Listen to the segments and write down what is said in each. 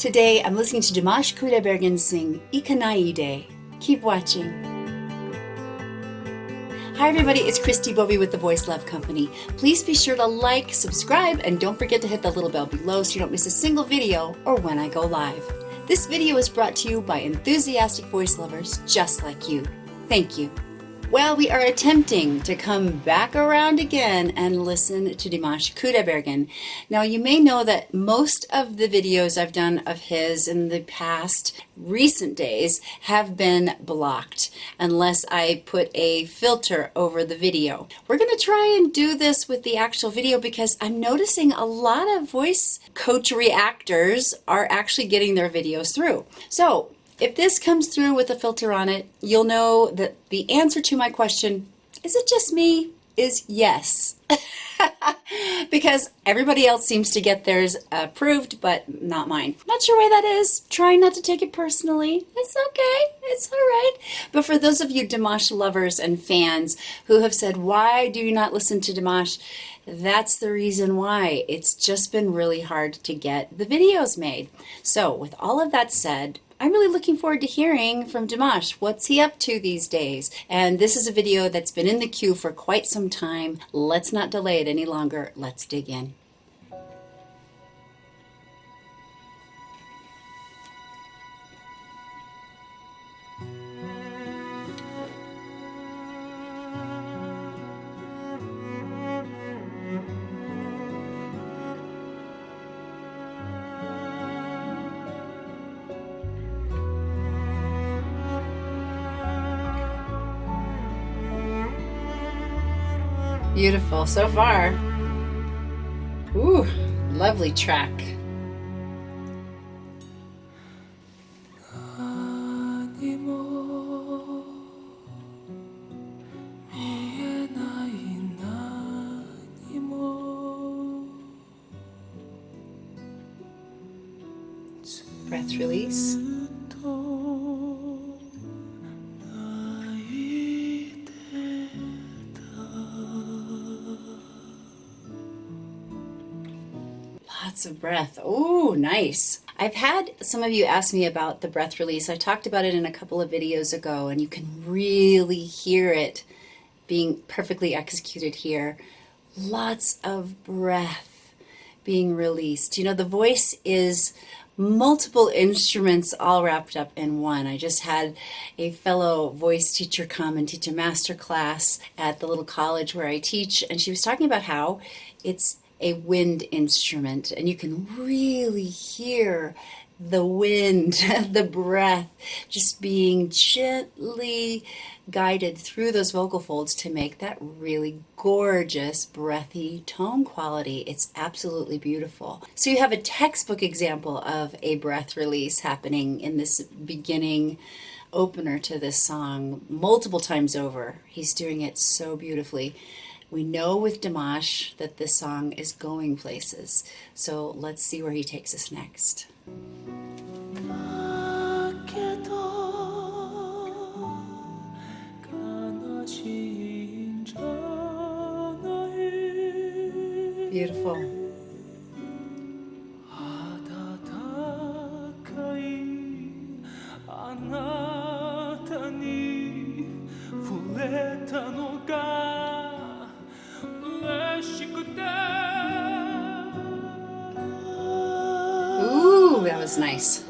Today I'm listening to Dimash Kudaibergen sing Ikanaide. Keep watching. Hi everybody, it's Christi Bovee with the Voice Love Company. Please be sure to like, subscribe, and don't forget to hit the little bell below so you don't miss a single video or when I go live. This video is brought to you by enthusiastic voice lovers just like you. Thank you. Well, we are attempting to come back around again and listen to Dimash Kudaibergen. Now, you may know that most of the videos I've done of his in the past recent days have been blocked unless I put a filter over the video. We're going to try and do this with the actual video because I'm noticing a lot of voice coach reactors are actually getting their videos through. So, if this comes through with a filter on it, you'll know that the answer to my question, is it just me, is yes. Because everybody else seems to get theirs approved, but not mine. Not sure why that is. Trying not to take it personally. It's okay. It's all right. But for those of you Dimash lovers and fans who have said, why do you not listen to Dimash? That's the reason why. It's just been really hard to get the videos made. So with all of that said, I'm really looking forward to hearing from Dimash. What's he up to these days? And this is a video that's been in the queue for quite some time. Let's not delay it any longer. Let's dig in. Beautiful so far. Ooh, lovely track. Breath release. Lots of breath. Oh, nice. I've had some of you ask me about the breath release. I talked about it in a couple of videos ago, and you can really hear it being perfectly executed here. Lots of breath being released. You know, the voice is multiple instruments all wrapped up in one. I just had a fellow voice teacher come and teach a master class at the little college where I teach, and she was talking about how it's a wind instrument, and you can really hear the wind, the breath, just being gently guided through those vocal folds to make that really gorgeous, breathy tone quality. It's absolutely beautiful. So you have a textbook example of a breath release happening in this beginning opener to this song multiple times over. He's doing it so beautifully. We know with Dimash that this song is going places, so let's see where he takes us next. Beautiful. Ooh, that was nice.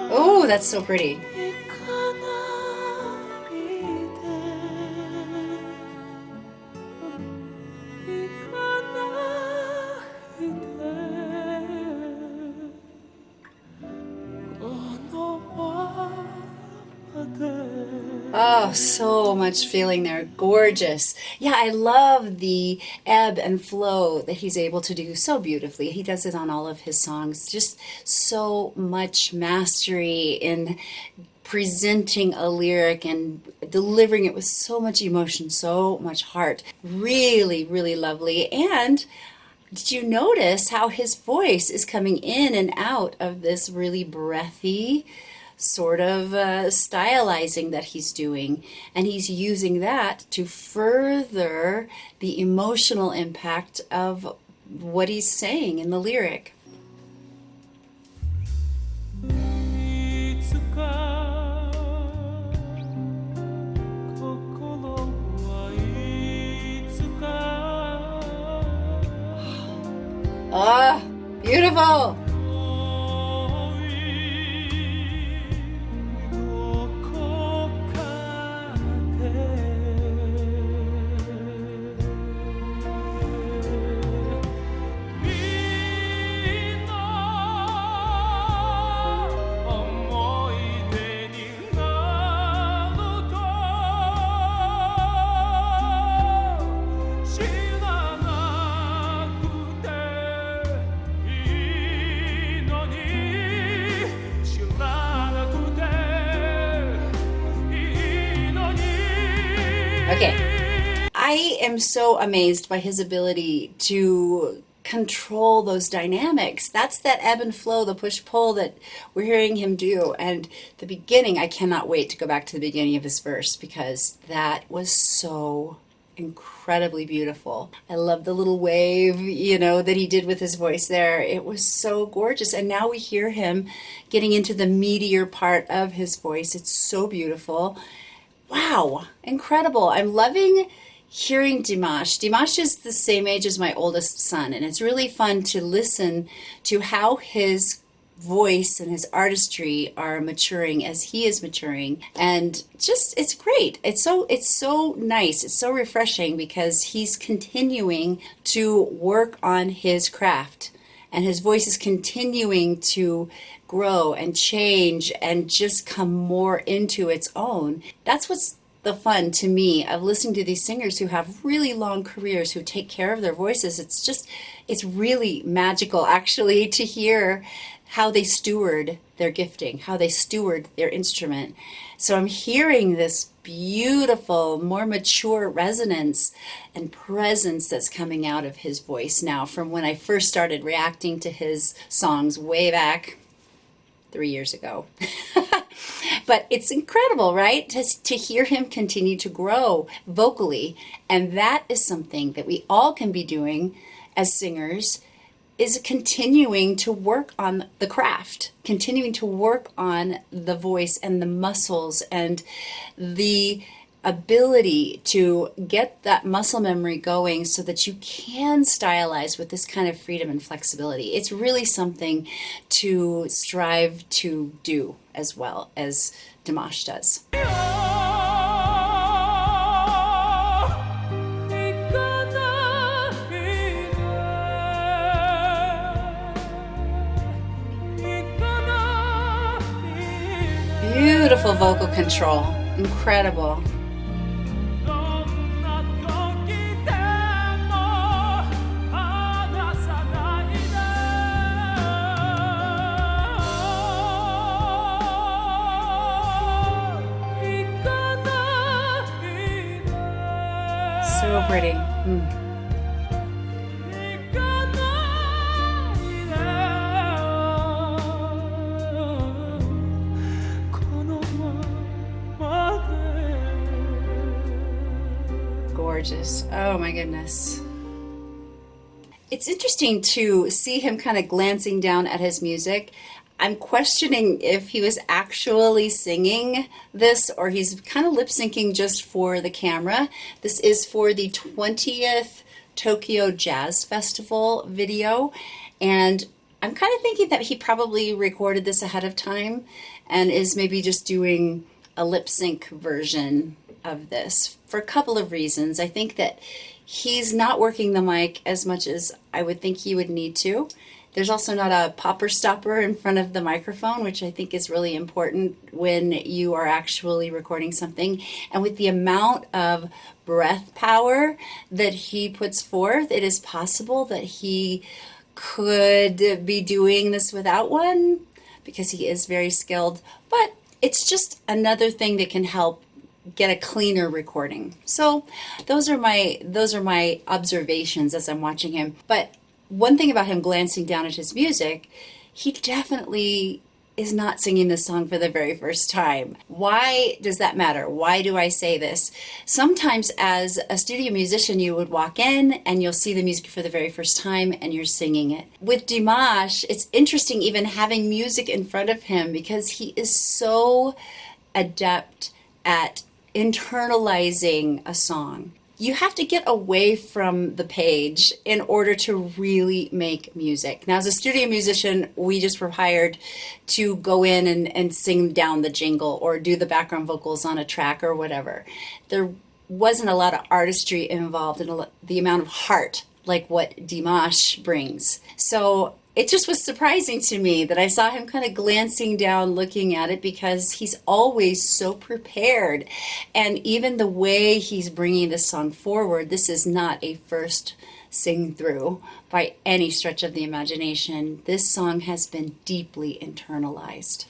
Oh, that's so pretty. Oh, so much feeling there. Gorgeous. Yeah, I love the ebb and flow that he's able to do so beautifully. He does it on all of his songs. Just so much mastery in presenting a lyric and delivering it with so much emotion, so much heart. Really, really lovely. And did you notice how his voice is coming in and out of this really breathy sort of stylizing that he's doing? And he's using that to further the emotional impact of what he's saying in the lyric. Ah, beautiful. Okay, I am so amazed by his ability to control those dynamics. That's that ebb and flow, the push-pull that we're hearing him do. And the beginning, I cannot wait to go back to the beginning of this verse because that was so incredibly beautiful. I love the little wave, that he did with his voice there. It was so gorgeous. And now we hear him getting into the meatier part of his voice. It's so beautiful. Wow, incredible. I'm loving hearing Dimash. Dimash is the same age as my oldest son, and it's really fun to listen to how his voice and his artistry are maturing as he is maturing. And just, it's great. It's so nice. It's so refreshing because he's continuing to work on his craft. And his voice is continuing to grow and change and just come more into its own. That's what's the fun to me of listening to these singers who have really long careers, who take care of their voices. It's really magical actually to hear how they steward their gifting, how they steward their instrument. So I'm hearing this beautiful, more mature resonance and presence that's coming out of his voice now from when I first started reacting to his songs way back 3 years ago. But it's incredible, right? To hear him continue to grow vocally. And that is something that we all can be doing as singers, is continuing to work on the craft, continuing to work on the voice and the muscles and the ability to get that muscle memory going so that you can stylize with this kind of freedom and flexibility. It's really something to strive to do as well as Dimash does. Beautiful vocal control, incredible. So pretty. Gorgeous. Oh my goodness. It's interesting to see him kind of glancing down at his music. I'm questioning if he was actually singing this or he's kind of lip syncing just for the camera. This is for the 20th Tokyo Jazz Festival video, and I'm kind of thinking that he probably recorded this ahead of time and is maybe just doing a lip sync version of this for a couple of reasons. I think that he's not working the mic as much as I would think he would need to. There's also not a popper stopper in front of the microphone, which I think is really important when you are actually recording something. And with the amount of breath power that he puts forth, it is possible that he could be doing this without one because he is very skilled. But it's just another thing that can help get a cleaner recording. So those are my observations as I'm watching him. But one thing about him glancing down at his music, he definitely is not singing this song for the very first time. Why does that matter? Why do I say this? Sometimes as a studio musician, you would walk in and you'll see the music for the very first time and you're singing it. With Dimash, it's interesting even having music in front of him because he is so adept at internalizing a song. You have to get away from the page in order to really make music. Now, as a studio musician, we just were hired to go in and sing down the jingle or do the background vocals on a track or whatever. There wasn't a lot of artistry involved in the amount of heart like what Dimash brings. So it just was surprising to me that I saw him kind of glancing down, looking at it, because he's always so prepared. And even the way he's bringing this song forward, this is not a first sing through by any stretch of the imagination. This song has been deeply internalized.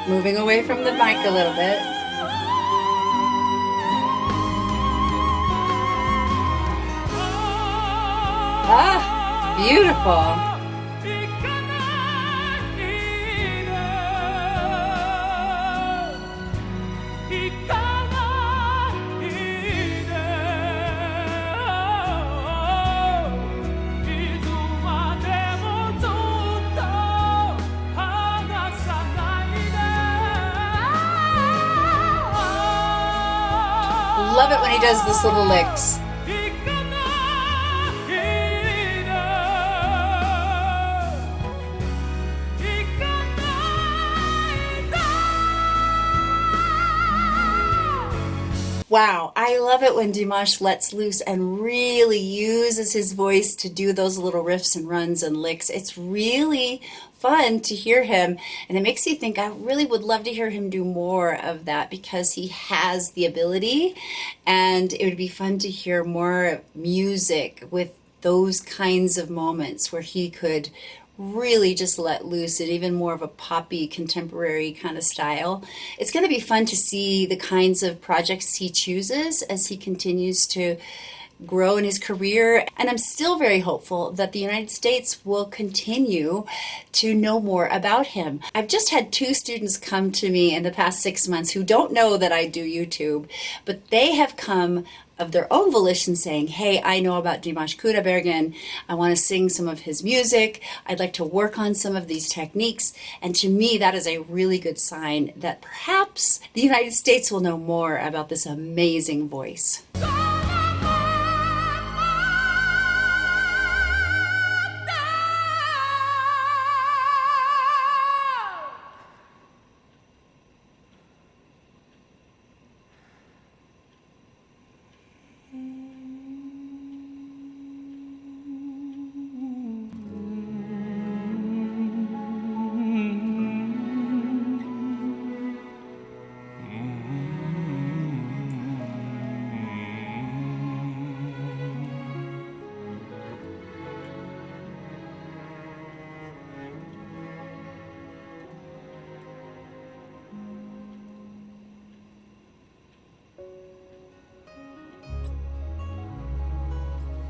Moving away from the mic a little bit. Ah, beautiful. Love it when he does this little licks. Wow, I love it when Dimash lets loose and really uses his voice to do those little riffs and runs and licks. It's really fun to hear him, and it makes you think I really would love to hear him do more of that because he has the ability, and it would be fun to hear more music with those kinds of moments where he could really just let loose in even more of a poppy contemporary kind of style. It's going to be fun to see the kinds of projects he chooses as he continues to grow in his career. And I'm still very hopeful that the United States will continue to know more about him. I've just had 2 students come to me in the past 6 months who don't know that I do YouTube, but they have come of their own volition saying, hey, I know about Dimash Kudaibergen. I want to sing some of his music. I'd like to work on some of these techniques. And to me, that is a really good sign that perhaps the United States will know more about this amazing voice.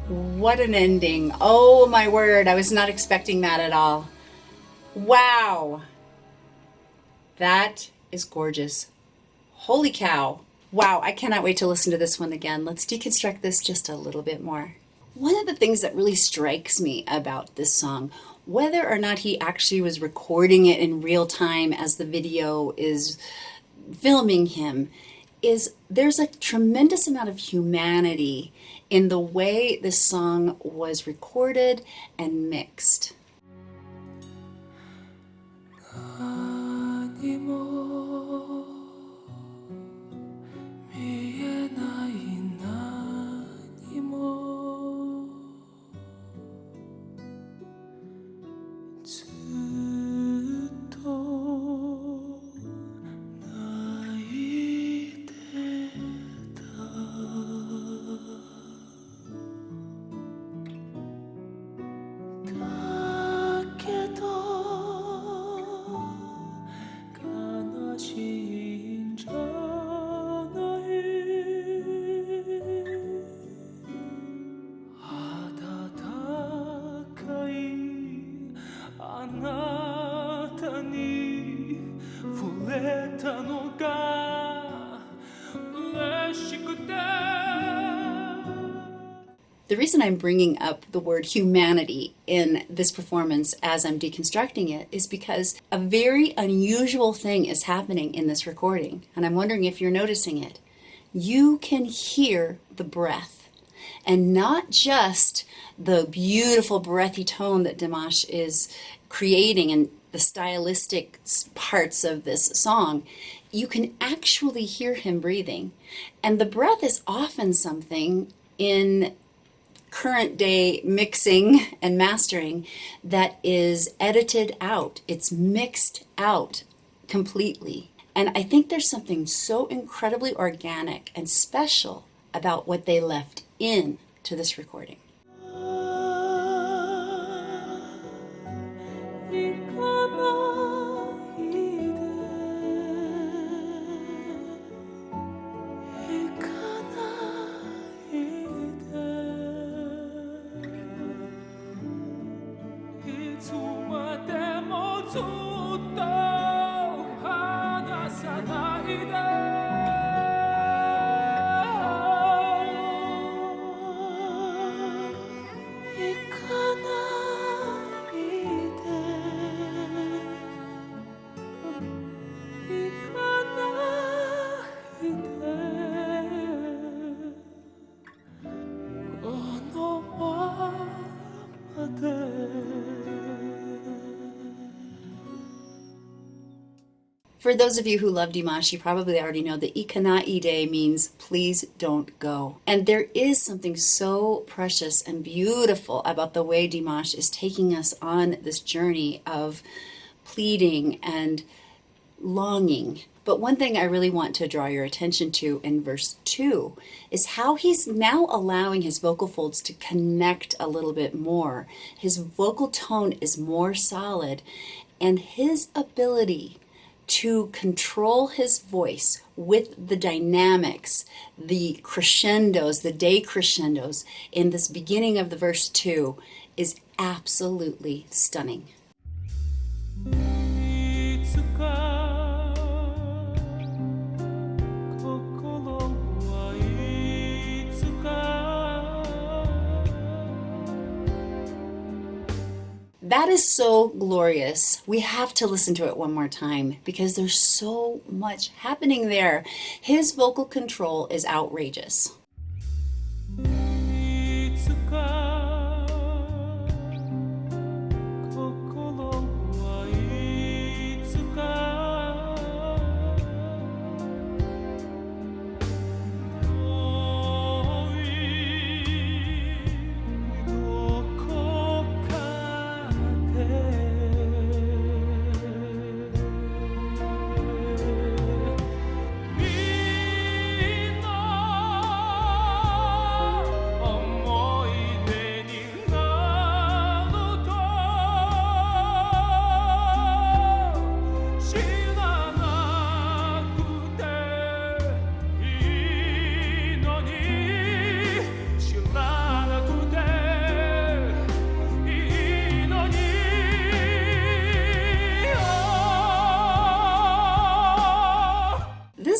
What an ending. Oh my word, I was not expecting that at all. Wow. That is gorgeous. Holy cow. Wow, I cannot wait to listen to this one again. Let's deconstruct this just a little bit more. One of the things that really strikes me about this song, whether or not he actually was recording it in real time as the video is filming him, is there's a tremendous amount of humanity in the way this song was recorded and mixed. The reason I'm bringing up the word humanity in this performance as I'm deconstructing it is because a very unusual thing is happening in this recording, and I'm wondering if you're noticing it. You can hear the breath, and not just the beautiful breathy tone that Dimash is creating in the stylistic parts of this song. You can actually hear him breathing, and the breath is often something in current day mixing and mastering that is edited out. It's mixed out completely. And I think there's something so incredibly organic and special about what they left in to this recording. For those of you who love Dimash, you probably already know that Ikanaide means please don't go. And there is something so precious and beautiful about the way Dimash is taking us on this journey of pleading and longing. But one thing I really want to draw your attention to in verse 2 is how he's now allowing his vocal folds to connect a little bit more. His vocal tone is more solid, and his ability to control his voice with the dynamics, the crescendos, the decrescendos in this beginning of the verse 2 is absolutely stunning. That is so glorious. We have to listen to it one more time because there's so much happening there. His vocal control is outrageous.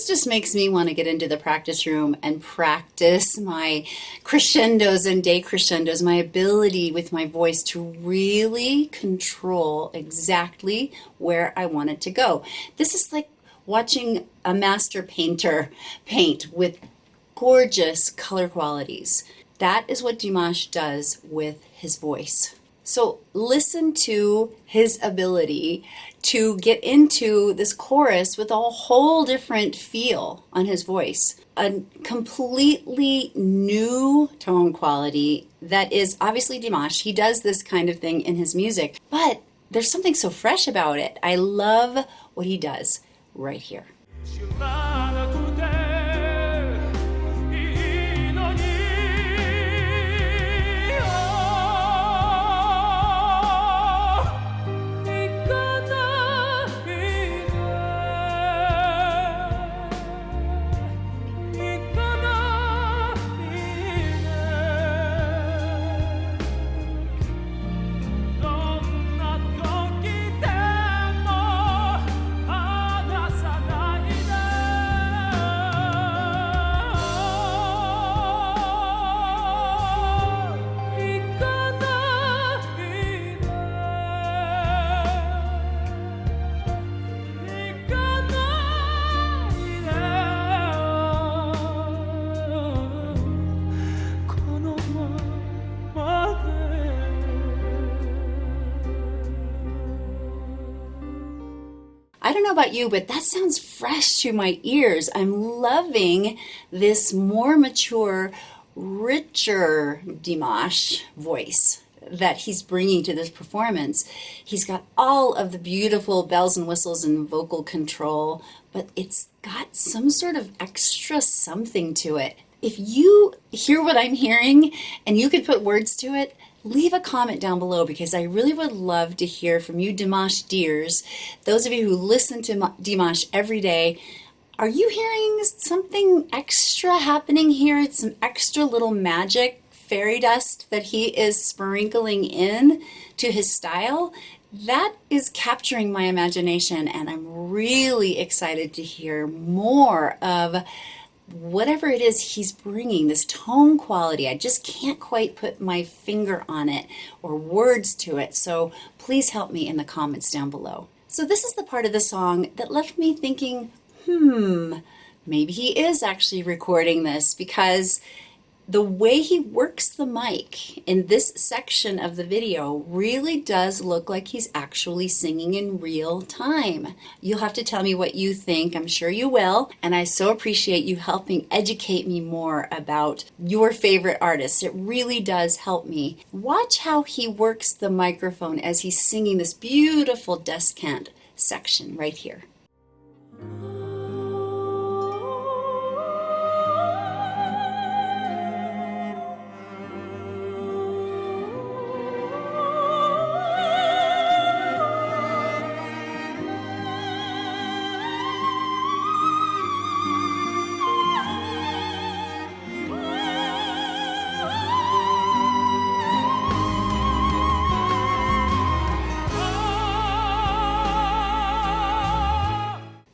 Just makes me want to get into the practice room and practice my crescendos and decrescendos, my ability with my voice to really control exactly where I want it to go. This is like watching a master painter paint with gorgeous color qualities. That is what Dimash does with his voice. So listen to his ability to get into this chorus with a whole different feel on his voice. A completely new tone quality that is obviously Dimash. He does this kind of thing in his music, but there's something so fresh about it. I love what he does right here. don't know about you, but that sounds fresh to my ears. I'm loving this more mature, richer Dimash voice that he's bringing to this performance. He's got all of the beautiful bells and whistles and vocal control, but it's got some sort of extra something to it. If you hear what I'm hearing and you could put words to it, leave a comment down below, because I really would love to hear from you Dimash dears. Those of you who listen to Dimash every day, are you hearing something extra happening here? It's some extra little magic, fairy dust that he is sprinkling in to his style. That is capturing my imagination, and I'm really excited to hear more of whatever it is he's bringing, this tone quality. I just can't quite put my finger on it or words to it, so please help me in the comments down below. So this is the part of the song that left me thinking, maybe he is actually recording this, because the way he works the mic in this section of the video really does look like he's actually singing in real time. You'll have to tell me what you think. I'm sure you will. And I so appreciate you helping educate me more about your favorite artists. It really does help me. Watch how he works the microphone as he's singing this beautiful descant section right here.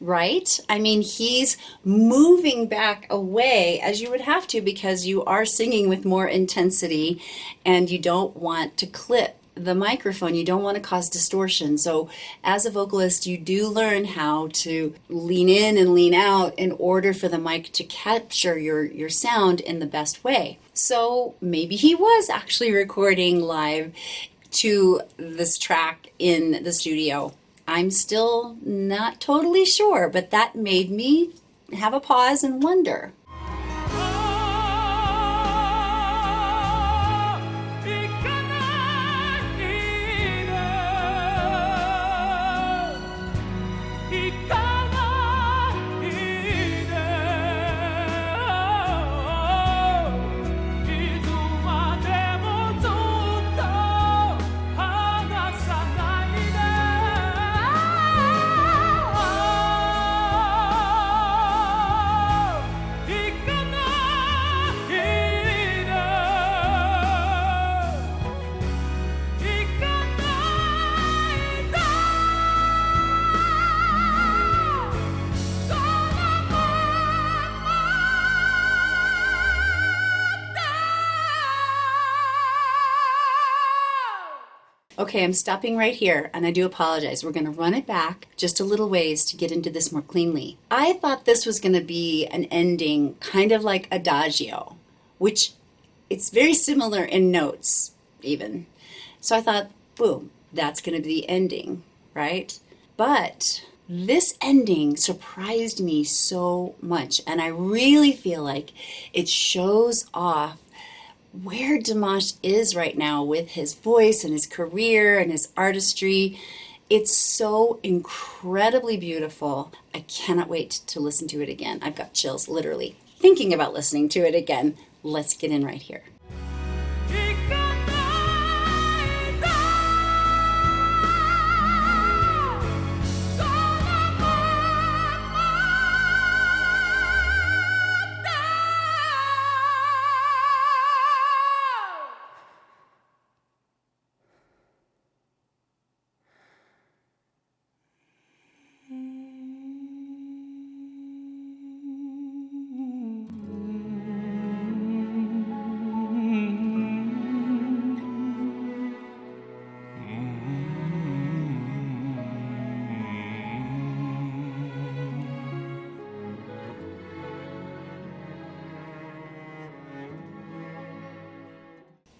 Right? I mean, he's moving back away, as you would have to, because you are singing with more intensity and you don't want to clip the microphone. You don't want to cause distortion. So as a vocalist, you do learn how to lean in and lean out in order for the mic to capture your sound in the best way. So maybe he was actually recording live to this track in the studio. I'm still not totally sure, but that made me have a pause and wonder. Okay, I'm stopping right here, and I do apologize. We're going to run it back just a little ways to get into this more cleanly. I thought this was going to be an ending kind of like Adagio, which it's very similar in notes even. So I thought, boom, that's going to be the ending, right? But this ending surprised me so much, and I really feel like it shows off where Dimash is right now with his voice and his career and his artistry. It's so incredibly beautiful. I cannot wait to listen to it again. I've got chills literally thinking about listening to it again. Let's get in right here.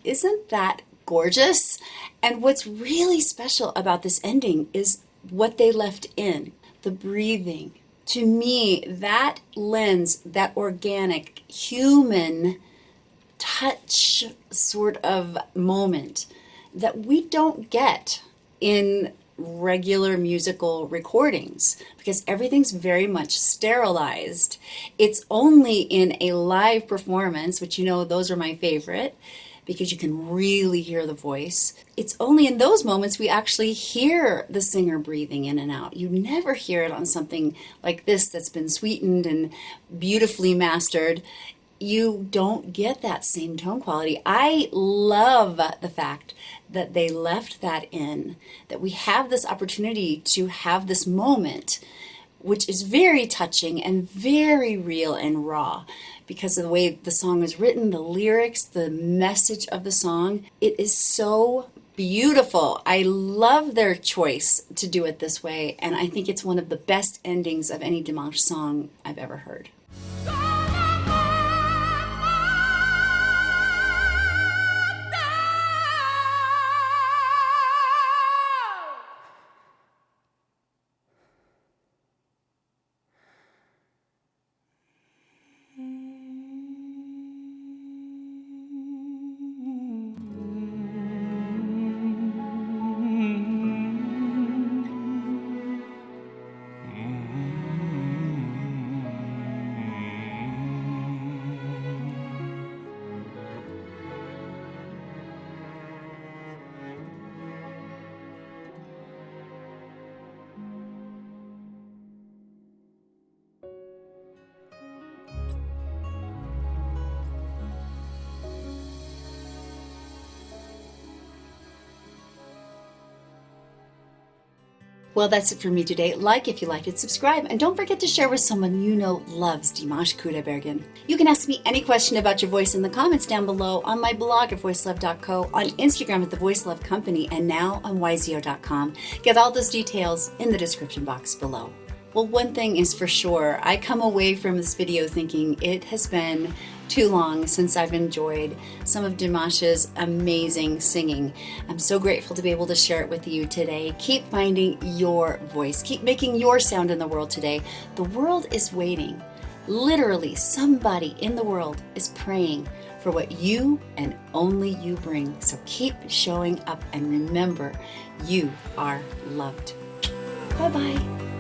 Isn't that gorgeous? And what's really special about this ending is what they left in. the breathing. To me, that lends that organic human touch sort of moment that we don't get in regular musical recordings because everything's very much sterilized. It's only in a live performance, which those are my favorite because you can really hear the voice. It's only in those moments we actually hear the singer breathing in and out. You never hear it on something like this that's been sweetened and beautifully mastered. You don't get that same tone quality. I love the fact that they left that in, that we have this opportunity to have this moment, which is very touching and very real and raw because of the way the song is written, the lyrics, the message of the song. It is so beautiful. I love their choice to do it this way, and I think it's one of the best endings of any Dimash song I've ever heard. Well, that's it for me today. Like if you liked it, subscribe, and don't forget to share with someone you know loves Dimash Kudaibergen. You can ask me any question about your voice in the comments down below, on my blog at voicelove.co, on Instagram at The Voice Love Company, and now on yzio.com. Get all those details in the description box below. Well, one thing is for sure, I come away from this video thinking it has been too long since I've enjoyed some of Dimash's amazing singing. I'm so grateful to be able to share it with you today. Keep finding your voice. Keep making your sound in the world today. The world is waiting. Literally, somebody in the world is praying for what you and only you bring. So keep showing up and remember, you are loved. Bye-bye.